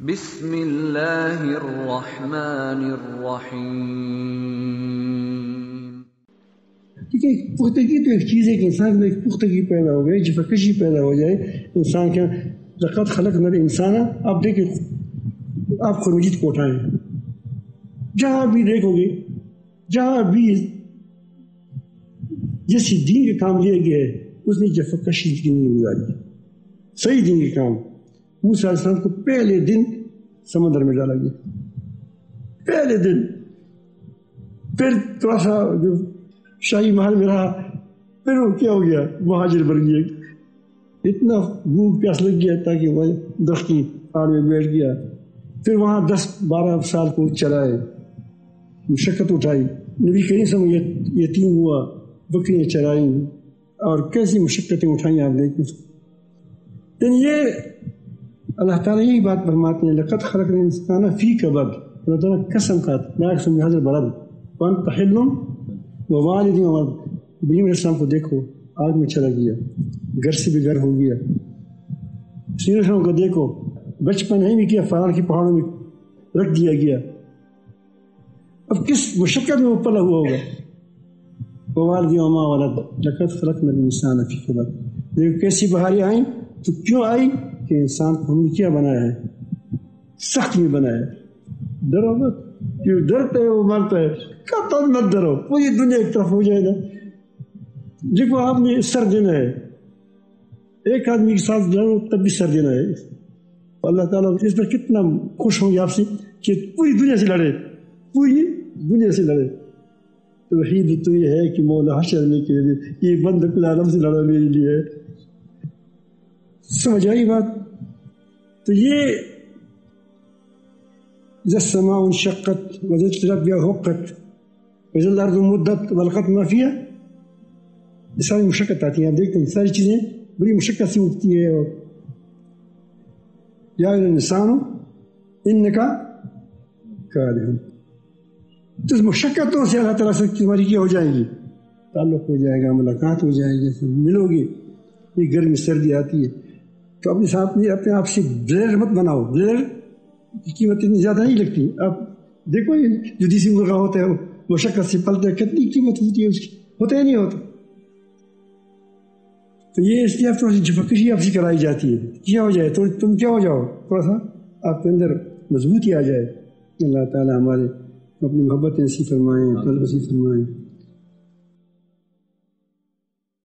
بسم اللہ الرحمن الرحیم۔ کیونکہ پختگی تو ایک چیز ہے کہ انسان میں ایک پختگی پیدا ہو گئی، جفکشی پیدا ہو جائے انسان کے لقد خلقنا الانسان۔ آپ دیکھیں، آپ قرآن مجید کو اٹھائیں، جہاں بھی دیکھو گے، جہاں بھی جس دین کا کام لیا گیا ہے اس نے جفکشی کی نہیں گزاری، صحیح دین کا کام۔ موسیٰ علیہ السلام کو پہلے دن سمندر میں ڈالا گیا، پہلے دن، پھر تھوڑا سا جو شاہی محل میں رہا، پھر وہ کیا ہو گیا، مہاجر بن گیا، اتنا بھوک پیاس لگ گیا تاکہ وہ درخت کی آڑ میں بیٹھ گیا، پھر وہاں 10-12 سال کو چلائے، مشقت اٹھائی، نبی کریم صلی اللہ علیہ وسلم یتیم ہوا، بکریاں چرائیں، اور کیسی مشقتیں اٹھائیں آپ دیکھیں۔ لیکن یہ اللہ تعالیٰ یہی بات فرماتے ہیں، لقد خلقنا الانسان فی کبد۔ اللہ تعالیٰ قسم کھاتا لا اقسم بہذا البلد وانت حل بوالد وولد۔ ابراہیم علیہ السلام کو دیکھو، آگ میں چلا گیا، گھر سے بھی گھر ہو گیا۔ علیہ السلام کو دیکھو، بچپن ہے بھی کیا، فرار کی پہاڑوں میں رکھ دیا گیا، اب کس مشقت میں وہ پلا ہوا ہوگا۔ ووالد وما ولد لقد خلقنا الانسان فی کبد۔ دیکھو کیسی بہاریں آئیں، تو کیوں آئی کہ انسان کو ہم نے کیا بنایا ہے، سخت میں بنایا ہے۔ ڈرو مت، جو ڈرتا ہے وہ مرتا ہے، قطعاً مت ڈرو، پوری دنیا ایک طرف ہو جائے گا۔ دیکھو آپ نے سر دینا ہے، ایک آدمی کے ساتھ لڑو تب بھی سر دینا ہے، اللہ تعالیٰ اس پر کتنا خوش ہوں گے آپ سے کہ پوری دنیا سے لڑے، پوری دنیا سے لڑے۔ توحید تو یہ ہے کہ مولا حشر میں کے لیے یہ بند کل عالم سے لڑا میرے لیے، سمجھ آئی بات؟ تو یہ اذا السماء انشقت وإذا الأرض حقت وإذا الأرض مدت وألقت ما فيها، یہ ساری مشقت آتی ہیں، آپ دیکھتے ہیں ساری چیزیں بڑی مشقت سے اٹھتی ہے۔ اور یا الانسان انک کادح، تو اس مشقتوں سے اللہ تعالیٰ سے تمہاری کیا ہو جائیں گی، تعلق ہو جائے گا، ملاقات ہو جائے گی، ملو گے۔ یہ گرمی سردی آتی ہے تو اپنے آپ سے بلیڈر مت بناؤ، بلیڈر کی قیمت اتنی زیادہ نہیں لگتی۔ آپ دیکھو جو دیسی مرغہ ہوتا ہے وہ مشقت سے پلتا ہے، کتنی قیمت ہوتی ہے اس کی، ہوتا ہی نہیں ہوتا۔ تو یہ اس لیے آپ تھوڑا سی جھپکشی آپ سے کرائی جاتی ہے، کیا ہو جائے تو تم کیا ہو جاؤ، تھوڑا سا آپ کے اندر مضبوطی آ جائے۔ اللہ تعالیٰ ہمارے اپنی محبت نصیب فرمائیں، طلب نصیب فرمائیں۔